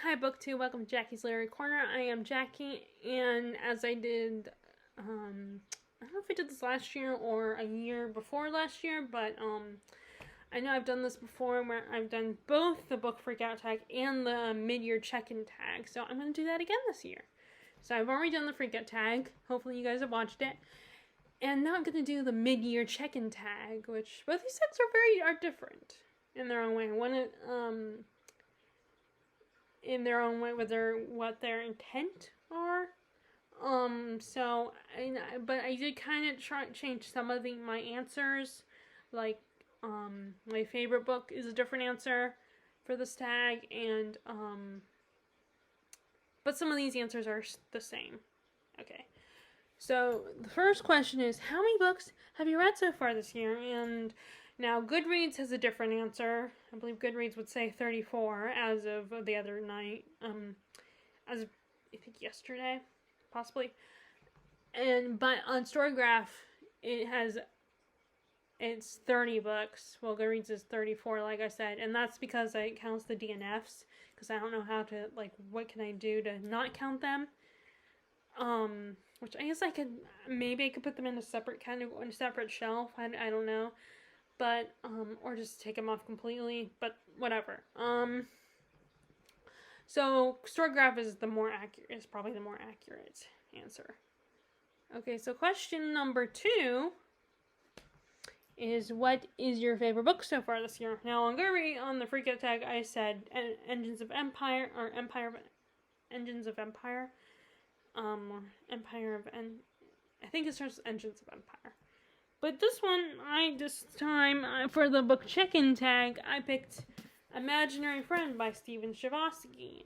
Hi, BookTube. Welcome to Jackie's Literary Corner. I am Jackie, and as I did, I don't know if I did this last year or a year before last year, but I know I've done this before where I've done both the book freakout tag and the mid-year check-in tag, so I'm going to do that again this year. So I've already done the freakout tag. Hopefully you guys have watched it. And now I'm going to do the mid-year check-in tag, which both these tags are different in their own way. One, in their own way, with what their intent are. But I did kind of change some of my answers. Like, my favorite book is a different answer for this tag, and, but some of these answers are the same. Okay. So, the first question is, how many books have you read so far this year? And now, Goodreads has a different answer. I believe Goodreads would say 34 as of the other night. As of, I think, yesterday, possibly. But on Storygraph, it's 30 books. Well, Goodreads is 34, like I said. And that's because it counts the DNFs. Because I don't know how to, what can I do to not count them? Which I guess maybe I could put them in a separate on a separate shelf. I don't know. But, or just take them off completely, but whatever. So, Storygraph is probably the more accurate answer. Okay, so question number 2 is, what is your favorite book so far this year? Now, on Goodreads, on the freakout tag, I said Engines of Empire, or Engines of Empire, I think it starts with Engines of Empire. But this time, for the book check-in tag, I picked Imaginary Friend by Schavoski.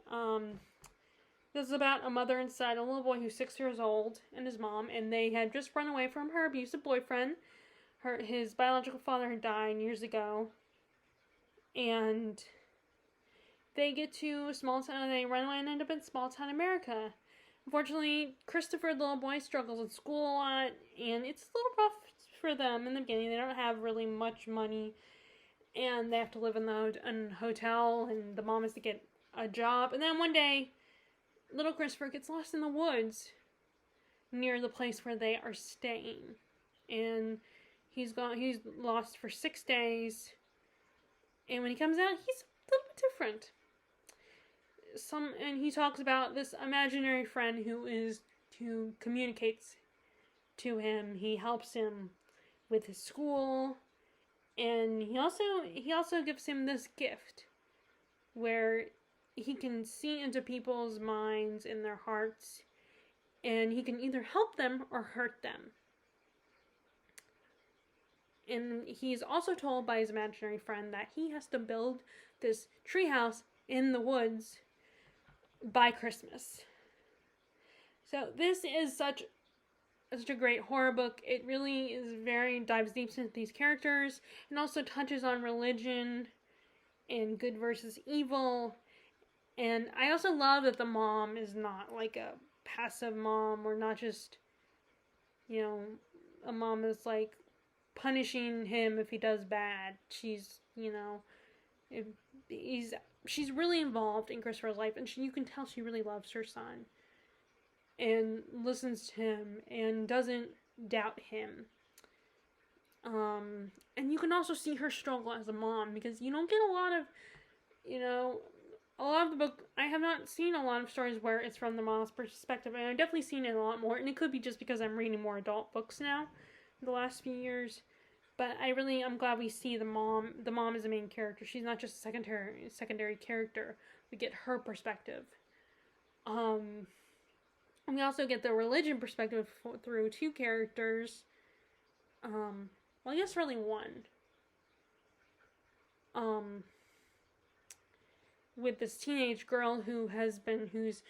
This is about a mother inside a little boy who's 6 years old and his mom, and they had just run away from her abusive boyfriend. His biological father had died years ago. And they get to a small town, they run away and end up in small town America. Unfortunately, Christopher, the little boy, struggles in school a lot, and it's a little rough for them in the beginning. They don't have really much money, and they have to live in a hotel, and the mom has to get a job. And then one day, little Christopher gets lost in the woods near the place where they are staying, and he's lost for 6 days, and when he comes out, he's a little bit different. And he talks about this imaginary friend who communicates to him. He helps him with his school, and he also gives him this gift where he can see into people's minds and their hearts, and he can either help them or hurt them. And he's also told by his imaginary friend that he has to build this treehouse in the woods by Christmas. So this is such a great horror book. It really dives deep into these characters, and also touches on religion and good versus evil. And I also love that the mom is not like a passive mom, or not just, a mom is like punishing him if he does bad. She's really involved in Christopher's life, and you can tell she really loves her son and listens to him and doesn't doubt him. And you can also see her struggle as a mom, because you don't get a lot of the book. I have not seen a lot of stories where it's from the mom's perspective, and I've definitely seen it a lot more, and it could be just because I'm reading more adult books now in the last few years. But I'm glad we see the mom. The mom is the main character. She's not just a secondary character. We get her perspective. And we also get the religion perspective through 2 characters. Well, I guess really one. With this teenage girl who's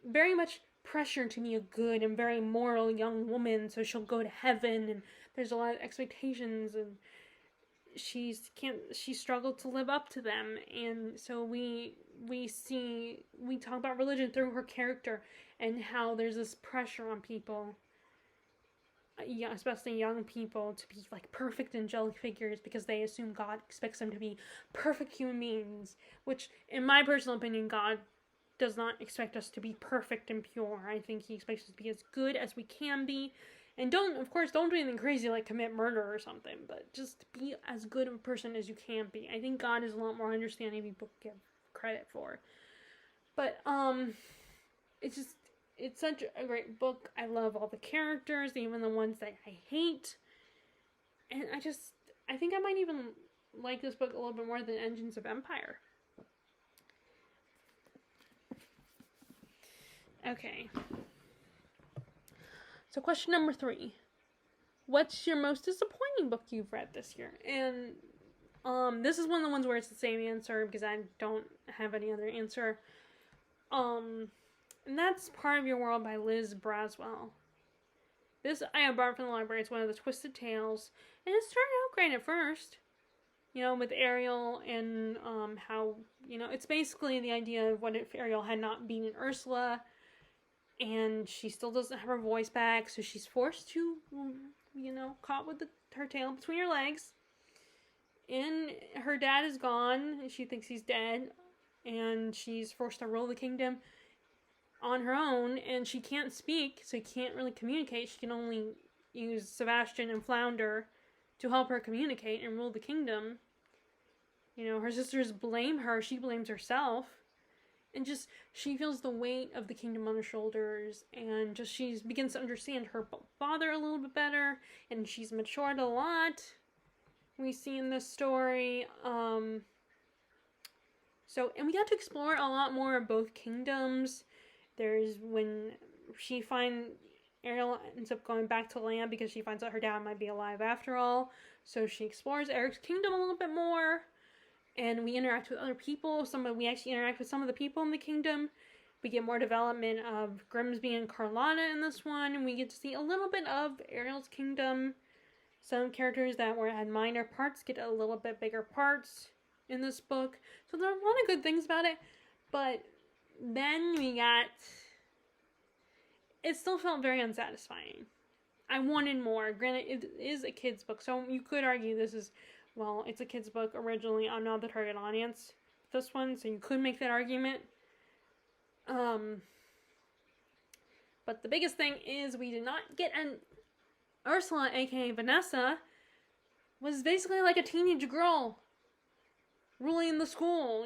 very much pressured to be a good and very moral young woman, so she'll go to heaven, and there's a lot of expectations, and she struggled to live up to them. And so we talk about religion through her character, and how there's this pressure on people yeah, especially young people, to be like perfect angelic figures because they assume God expects them to be perfect human beings, which, in my personal opinion, God does not expect us to be perfect and pure. I think he expects us to be as good as we can be. And don't do anything crazy like commit murder or something, but just be as good of a person as you can be. I think God is a lot more understanding than people give credit for. But, it's such a great book. I love all the characters, even the ones that I hate. And I think I might even like this book a little bit more than Engines of Empire. Okay. So question number 3. What's your most disappointing book you've read this year? And this is one of the ones where it's the same answer because I don't have any other answer. And that's Part of Your World by Liz Braswell. This I have borrowed from the library. It's one of the Twisted Tales. And it started out great at first. With Ariel and how, it's basically the idea of what if Ariel had not been an Ursula, and she still doesn't have her voice back, so she's forced to, caught with her tail between her legs. And her dad is gone, and she thinks he's dead, and she's forced to rule the kingdom on her own, and she can't speak, so she can't really communicate. She can only use Sebastian and Flounder to help her communicate and rule the kingdom. Her sisters blame her, she blames herself. And just, she feels the weight of the kingdom on her shoulders, and just she begins to understand her father a little bit better, and she's matured a lot, we see in this story. And we got to explore a lot more of both kingdoms. There's when Ariel ends up going back to land because she finds out her dad might be alive after all, so she explores Eric's kingdom a little bit more. And we interact with other people. We actually interact with some of the people in the kingdom. We get more development of Grimsby and Carlotta in this one. And we get to see a little bit of Ariel's kingdom. Some characters that had minor parts get a little bit bigger parts in this book. So there are a lot of good things about it. But then it still felt very unsatisfying. I wanted more. Granted, it is a kid's book. So you could argue this is... Well, it's a kid's book originally. I'm not the target audience with this one, so you could make that argument. But the biggest thing is we did not get an Ursula, aka Vanessa, was basically like a teenage girl ruling the school.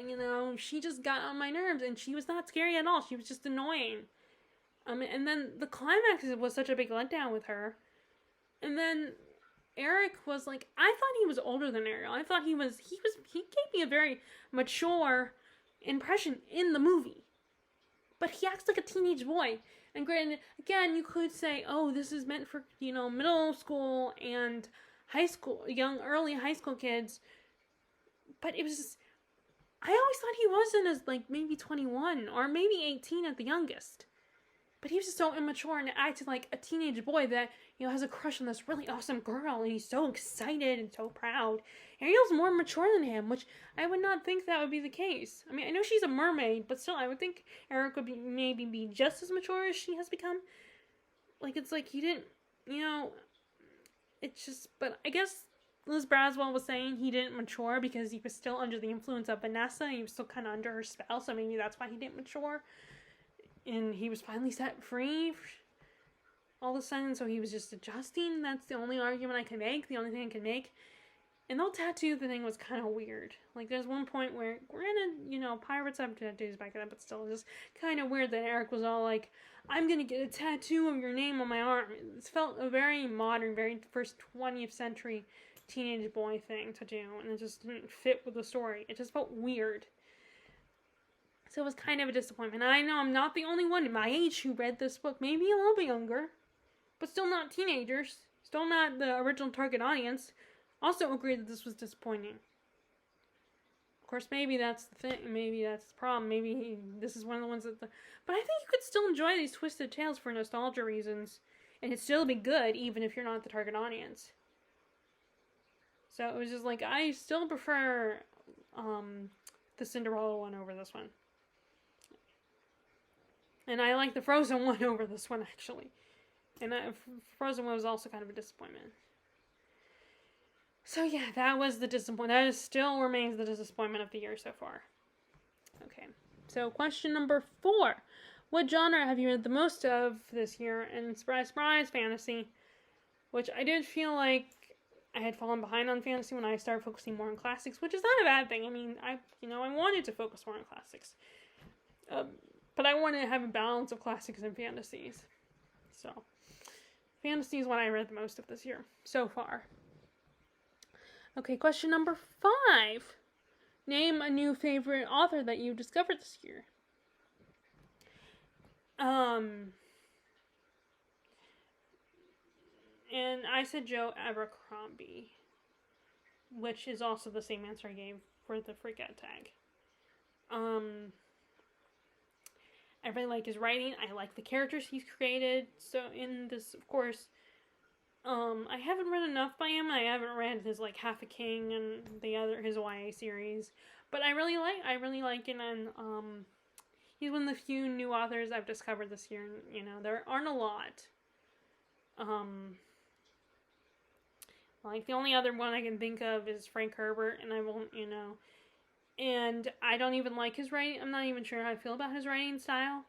She just got on my nerves, and she was not scary at all. She was just annoying. And then the climax was such a big letdown with her. And then Eric was like, I thought he was older than Ariel. I thought he gave me a very mature impression in the movie. But he acts like a teenage boy. And granted, again, you could say, oh, this is meant for, middle school and high school, early high school kids. But it was just, I always thought he wasn't as, maybe 21 or maybe 18 at the youngest. But he was just so immature and acted like a teenage boy that, has a crush on this really awesome girl. And he's so excited and so proud. Ariel's more mature than him, which I would not think that would be the case. I mean, I know she's a mermaid, but still, I would think Eric would maybe be just as mature as she has become. It's like he didn't, it's just, but I guess Liz Braswell was saying he didn't mature because he was still under the influence of Vanessa. He was still kind of under her spell, so maybe that's why he didn't mature. And he was finally set free all of a sudden, so he was just adjusting. That's the only argument I can make, the only thing I can make. And the whole tattoo thing was kind of weird. There's one point where, granted, pirates have tattoos back then, but still, it was kind of weird that Eric was all like, I'm gonna get a tattoo of your name on my arm. It felt a very modern, very first 20th century teenage boy thing to do, and it just didn't fit with the story. It just felt weird. So it was kind of a disappointment. I know I'm not the only one my age who read this book, maybe a little bit younger, but still not teenagers, still not the original target audience, also agreed that this was disappointing. Of course, maybe that's the thing, maybe that's the problem, maybe this is one of the ones but I think you could still enjoy these twisted tales for nostalgia reasons, and it'd still be good, even if you're not the target audience. So it was just I still prefer, the Cinderella one over this one. And I like the Frozen one over this one, actually. And Frozen was also kind of a disappointment. So yeah, that was the disappointment. That still remains the disappointment of the year so far. Okay, so question number 4. What genre have you read the most of this year? And surprise, fantasy. Which I did feel like I had fallen behind on fantasy when I started focusing more on classics, which is not a bad thing. I mean, I wanted to focus more on classics. But I wanted to have a balance of classics and fantasies. So, fantasy is what I read the most of this year, so far. Okay, question number 5. Name a new favorite author that you discovered this year. And I said Joe Abercrombie, which is also the same answer I gave for the Freak Out tag. I really like his writing. I like the characters he's created. So in this, of course, I haven't read enough by him. I haven't read his like Half a King and his YA series, but I really like it, and he's one of the few new authors I've discovered this year. And, there aren't a lot. Like the only other one I can think of is Frank Herbert, and I won't, and I don't even like his writing. I'm not even sure how I feel about his writing style.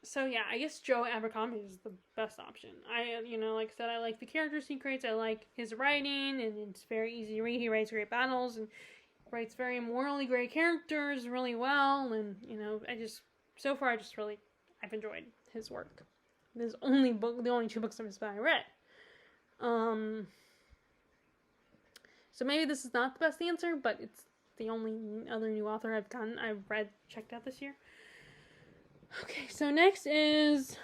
So yeah, I guess Joe Abercrombie is the best option. Like I said, I like the characters he creates. I like his writing, and it's very easy to read. He writes great battles and writes very morally great characters really well. And I've enjoyed his work. The only 2 books of his that I read. So maybe this is not the best answer, but it's the only other new author I've checked out this year. Okay, so next is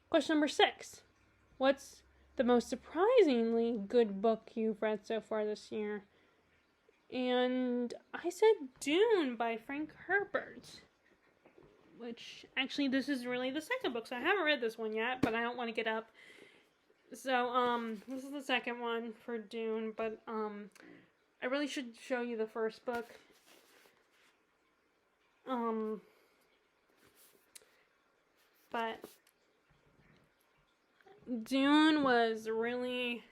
question number 6. What's the most surprisingly good book you've read so far this year? And I said Dune by Frank Herbert. Which, actually, this is really the second book, so I haven't read this one yet, but I don't want to get up. So, this is the second one for Dune, but, I really should show you the first book. But Dune was really,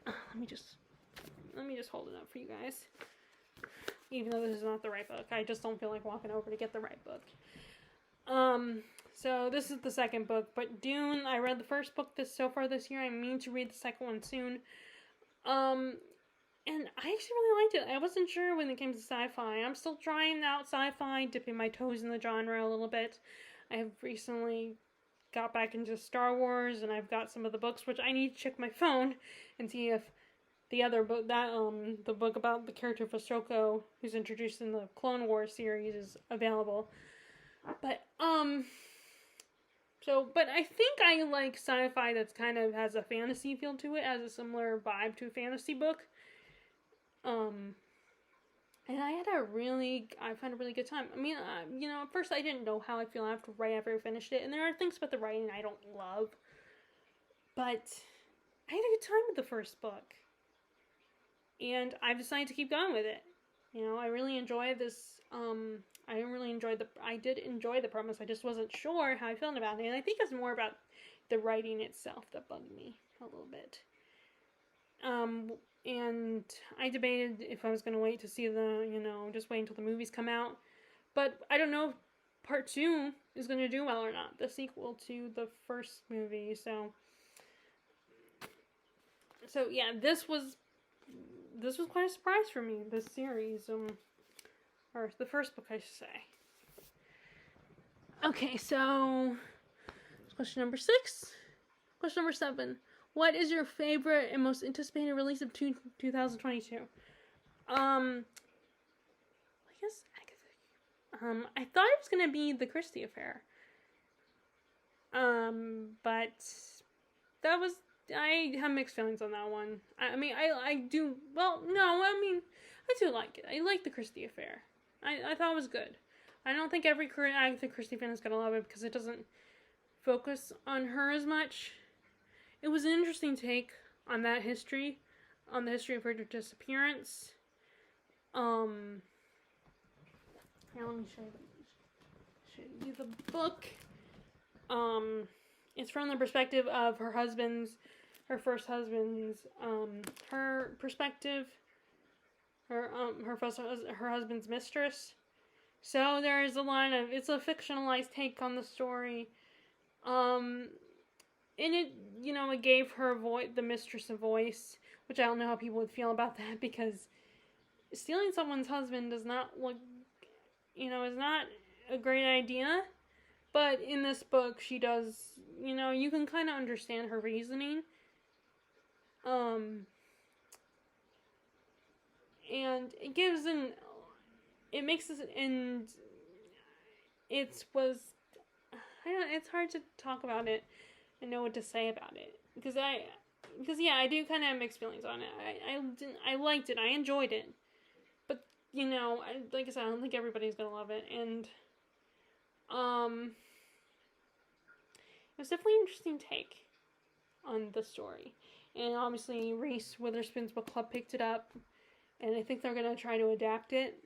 let me just hold it up for you guys. Even though this is not the right book. I just don't feel like walking over to get the right book. So this is the second book, but Dune, I read the first book so far this year. I mean to read the second one soon. And I actually really liked it. I wasn't sure when it came to sci-fi. I'm still trying out sci-fi, dipping my toes in the genre a little bit. I have recently got back into Star Wars, and I've got some of the books, which I need to check my phone and see if the other book, the book about the character of Ahsoka, who's introduced in the Clone Wars series, is available. But, but I think I like sci-fi that's kind of has a fantasy feel to it, has a similar vibe to a fantasy book. And I found a really good time. I mean, at first I didn't know how I feel after I finished it, and there are things about the writing I don't love, but I had a good time with the first book, and I've decided to keep going with it. I really enjoyed this, I did enjoy the premise. I just wasn't sure how I felt about it, and I think it's more about the writing itself that bugged me a little bit. And I debated if I was going to wait to see just wait until the movies come out. But I don't know if part 2 is going to do well or not, the sequel to the first movie. So yeah, this was quite a surprise for me, this series, or the first book, I should say. Okay, so question number 6. Question number 7. What is your favorite and most anticipated release of 2022? I thought it was going to be The Christie Affair. But I have mixed feelings on that one. I do like it. I like The Christie Affair. I thought it was good. I don't think every Agatha Christie fan is going to love it because it doesn't focus on her as much. It was an interesting take on the history of her disappearance. Here, let me show you the book. It's from the perspective of her first husband's, her perspective, her husband's mistress. So there is a line of, it's a fictionalized take on the story. And it, it gave her the mistress a voice, which I don't know how people would feel about that, because stealing someone's husband does not look, is not a great idea. But in this book, she does, you can kind of understand her reasoning. And it gives it makes this, and it's hard to talk about it and know what to say about it. Because I do kind of have mixed feelings on it. I liked it. I enjoyed it. But, like I said, I don't think everybody's gonna love it. And, it was definitely an interesting take on the story. And obviously, Reese Witherspoon's book club picked it up. And I think they're gonna try to adapt it.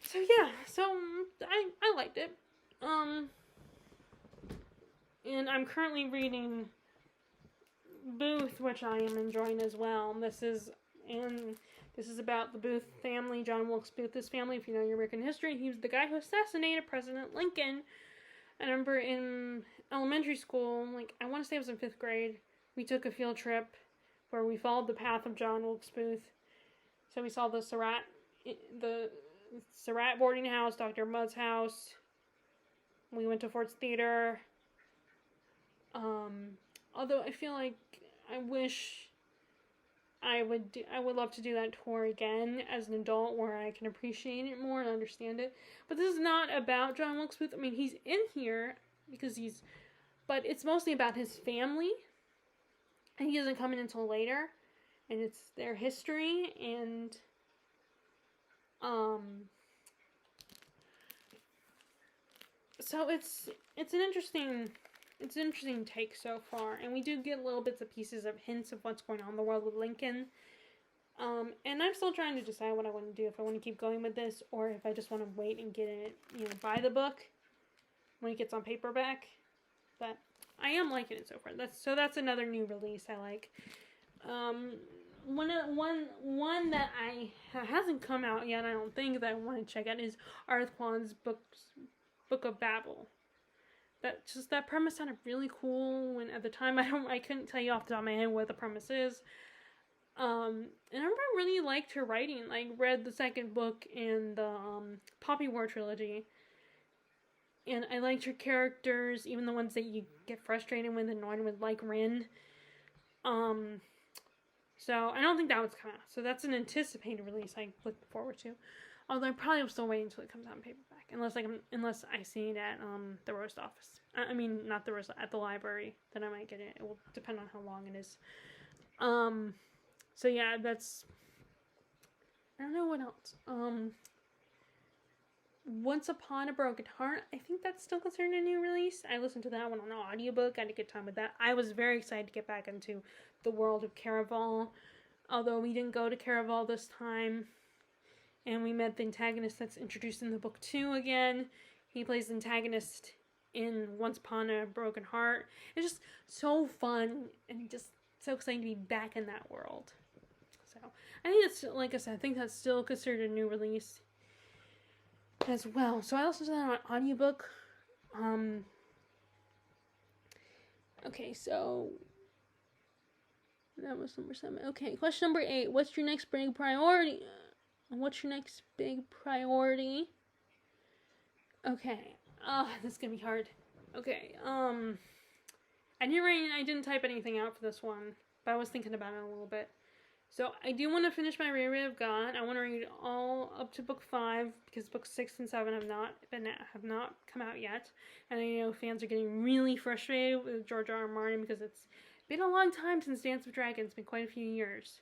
So I liked it. And I'm currently reading Booth, which I am enjoying as well. This is about the Booth family, John Wilkes Booth's family. If you know your American history, he was the guy who assassinated President Lincoln. I remember in elementary school, I want to say it was in 5th grade, we took a field trip where we followed the path of John Wilkes Booth. So we saw the Surratt boarding house, Dr. Mudd's house. We went to Ford's Theater. Although I feel like I would love to do that tour again as an adult, where I can appreciate it more and understand it. But this is not about John Wilkes Booth. I mean, he's in here but it's mostly about his family. And he doesn't come in until later. And it's their history, and so it's an interesting take so far, and we do get little bits and pieces of hints of what's going on in the world with Lincoln. And I'm still trying to decide what I want to do, if I want to keep going with this, or if I just want to wait and get it, buy the book when it gets on paperback. But I am liking it so far. That's another new release I like. One that hasn't come out yet, I don't think, that I want to check out is Arth Kwan's Book of Babel. That premise sounded really cool, when at the time I couldn't tell you off the top of my head what the premise is. And I remember I really liked her writing. Read the second book in the Poppy War trilogy. And I liked her characters, even the ones that you get frustrated with and annoyed with, like Rin. So I don't think that one's come out. So that's an anticipated release I look forward to. Although I probably will still wait until it comes out in paperback, unless I see it at the roast office. I mean, not the roast, at the library. Then I might get it. It will depend on how long it is. So yeah, that's. I don't know what else. Once Upon a Broken Heart, I think that's still considered a new release. I listened to that one on audiobook. I had a good time with that. I was very excited to get back into the world of Caraval, although we didn't go to Caraval this time. And we met the antagonist that's introduced in the book 2 again. He plays the antagonist in Once Upon a Broken Heart. It's just so fun and just so exciting to be back in that world. So I think it's, like I said, I think that's still considered a new release as well. So I listened to that on audiobook. Okay, so that was number 7. Okay, question number 8. What's your next big priority? Okay. This is gonna be hard. Okay. I didn't type anything out for this one, but I was thinking about it a little bit. So I do want to finish my Reread of God. I want to read all up to book 5, because books 6 and 7 have not come out yet. And I know fans are getting really frustrated with George R. R. Martin, because it's been a long time since Dance of Dragons. It's been quite a few years.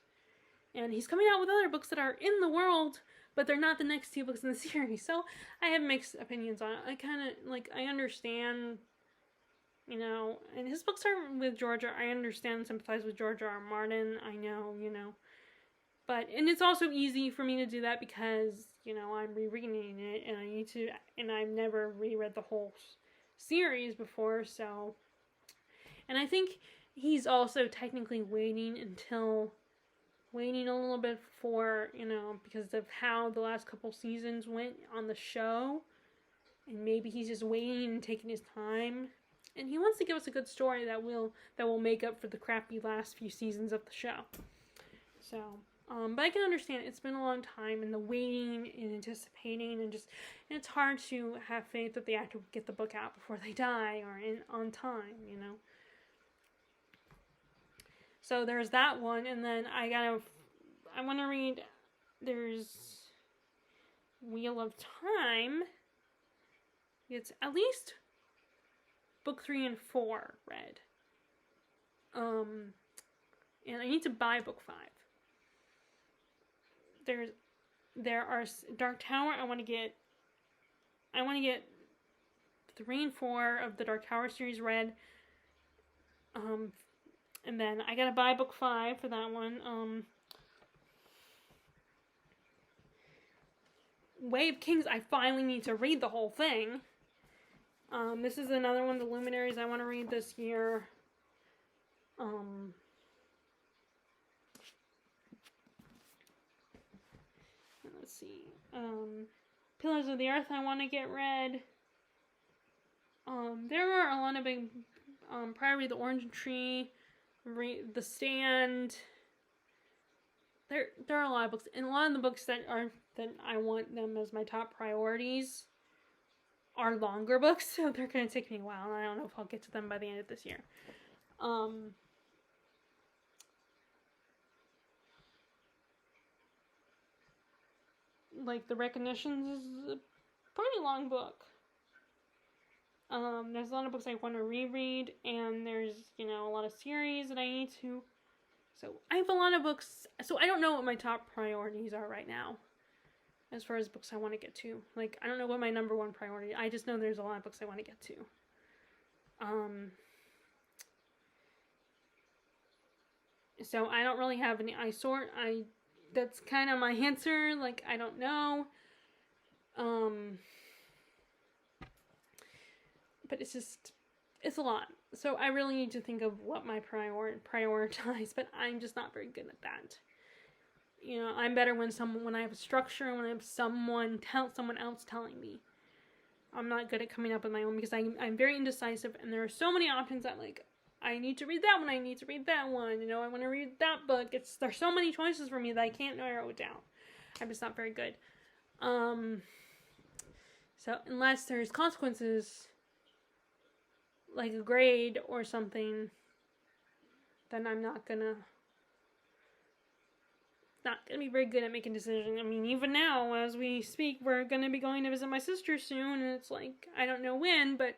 And he's coming out with other books that are in the world, but they're not the next 2 books in the series. So I have mixed opinions on it. I understand, and his books are with George. I understand and sympathize with George R. R. Martin. I know, and it's also easy for me to do that because, I'm rereading it and I've never reread the whole series before, so. And I think he's also technically waiting a little bit for, because of how the last couple seasons went on the show. And maybe he's just waiting and taking his time. And he wants to give us a good story that will make up for the crappy last few seasons of the show. So, but I can understand it's been a long time, and the waiting and anticipating, and it's hard to have faith that the actor will get the book out before they die or on time, So there's that one, and then I want to read, there's Wheel of Time. It's at least book 3 and 4 read. And I need to buy book 5. There are Dark Tower. I want to get 3 and 4 of the Dark Tower series read. And then I gotta buy book 5 for that one. Way of Kings, I finally need to read the whole thing. This is another one of the Luminaries I want to read this year. Let's see. Pillars of the Earth I want to get read. There are a lot of big, probably The Orange Tree, The Stand. There are a lot of books, and a lot of the books that I want them as my top priorities are longer books, so they're going to take me a while, and I don't know if I'll get to them by the end of this year. Like, The Recognitions is a pretty long book. There's a lot of books I want to reread, and there's, a lot of series that I need to. So, I have a lot of books, so I don't know what my top priorities are right now. As far as books I want to get to. Like, I don't know what my number one priority. I just know there's a lot of books I want to get to. So I don't really have any. That's kind of my answer. Like, I don't know. But it's a lot. So I really need to think of what my prioritize. But I'm just not very good at that. I'm better when I have a structure and when I have someone else telling me. I'm not good at coming up with my own because I'm very indecisive, and there are so many options that, like, I need to read that one, I need to read that one, I want to read that book. There's so many choices for me that I can't narrow it down. I'm just not very good. So unless there's consequences, like a grade or something, then I'm not gonna be very good at making decisions. I mean, even now, as we speak, we're gonna be going to visit my sister soon, and it's like, I don't know when, but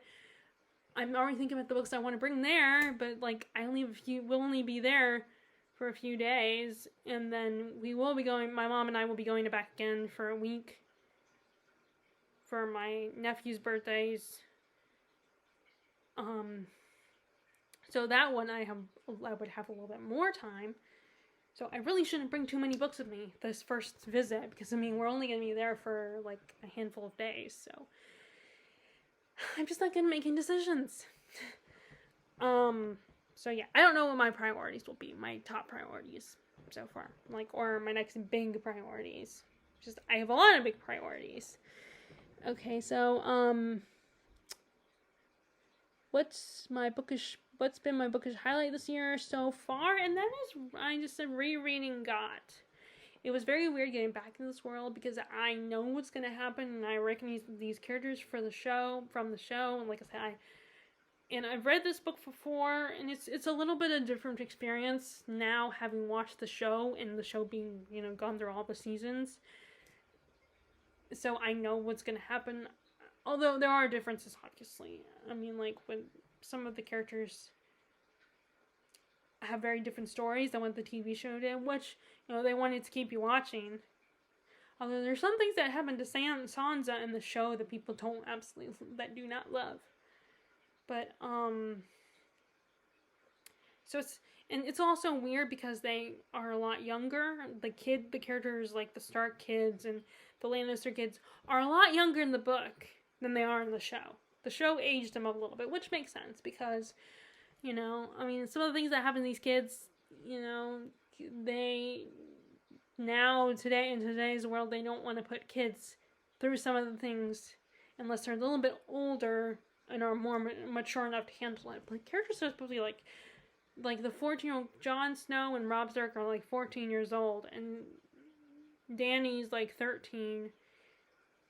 I'm already thinking about the books I want to bring there, but, like, we'll only be there for a few days, and then my mom and I will be going back again for a week for my nephew's birthdays. So that one I would have a little bit more time. So I really shouldn't bring too many books with me this first visit, because, we're only going to be there for, like, a handful of days, so I'm just not good at making decisions. So yeah, I don't know what my priorities will be, my top priorities so far, like, or my next big priorities. I have a lot of big priorities. Okay, so, what's been my bookish highlight this year so far? And that is, I just said, rereading Got. It was very weird getting back in this world because I know what's going to happen, and I recognize these characters from the show, and like I said, I've read this book before, and it's a little bit of a different experience now, having watched the show, and the show being, gone through all the seasons. So I know what's going to happen, although there are differences, obviously. Like, when some of the characters have very different stories than what the TV show did, which, they wanted to keep you watching. Although there's some things that happen to Sansa in the show that people that do not love. But, so And it's also weird because they are a lot younger. The characters like the Stark kids and the Lannister kids are a lot younger in the book than they are in the show. The show aged them up a little bit, which makes sense because, you know, I mean, some of the things that happen to these kids, you know, they now today in today's world they don't want to put kids through some of the things unless they're a little bit older and are more mature enough to handle it. Like characters are supposed to be like the 14-year-old Jon Snow and Robb Stark are like 14 years old, and Dany's like 13,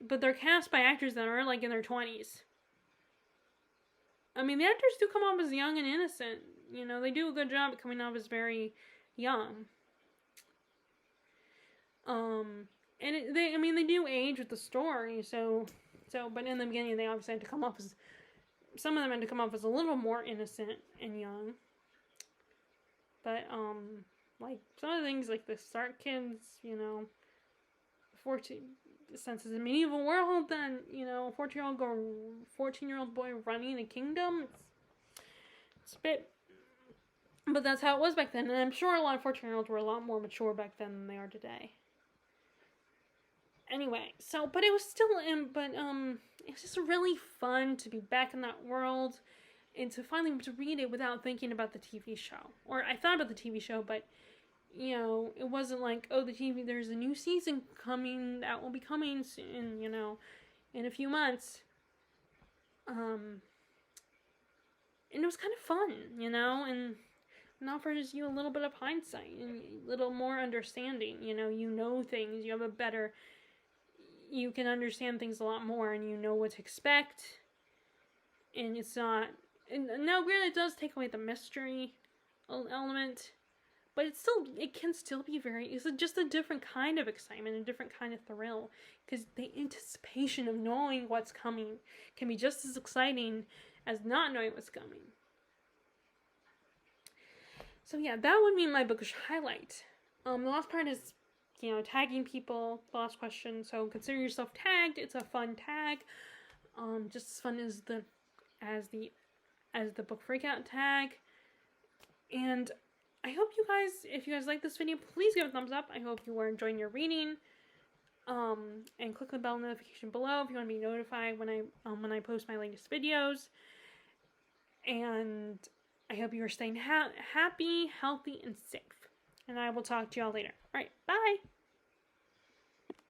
but they're cast by actors that are like in their 20s. I mean, the actors do come off as young and innocent. You know, they do a good job at coming off as very young. And they do age with the story, so, but in the beginning they obviously had to come off as, some of them had to come off as a little more innocent and young. But, like, some of the things, like the Stark kids, you know, 14, since it's a medieval world, then, you know, 14-year-old boy running a kingdom, it's a bit, but that's how it was back then, and I'm sure a lot of 14-year-olds were a lot more mature back then than they are today. Anyway, so, but it was still, it was just really fun to be back in that world, and to finally to read it without thinking about the TV show. Or I thought about the TV show, but, you know, it wasn't like, oh, there's a new season coming, that will be coming soon, you know, in a few months. And it was kind of fun, you know, and it offers you a little bit of hindsight and a little more understanding, you know things, you can understand things a lot more, and you know what to expect, and it's not, and now really it does take away the mystery element, but it can still be it's just a different kind of excitement, a different kind of thrill, because the anticipation of knowing what's coming can be just as exciting as not knowing what's coming. So yeah, that would be my bookish highlight. The last part is, you know, tagging people, the last question. So consider yourself tagged. It's a fun tag. Just as fun as the book freakout tag. And I hope if you guys like this video, please give it a thumbs up. I hope you are enjoying your reading. And click the bell notification below if you want to be notified when I post my latest videos. And I hope you are staying happy, healthy, and safe. And I will talk to y'all later. Alright, bye!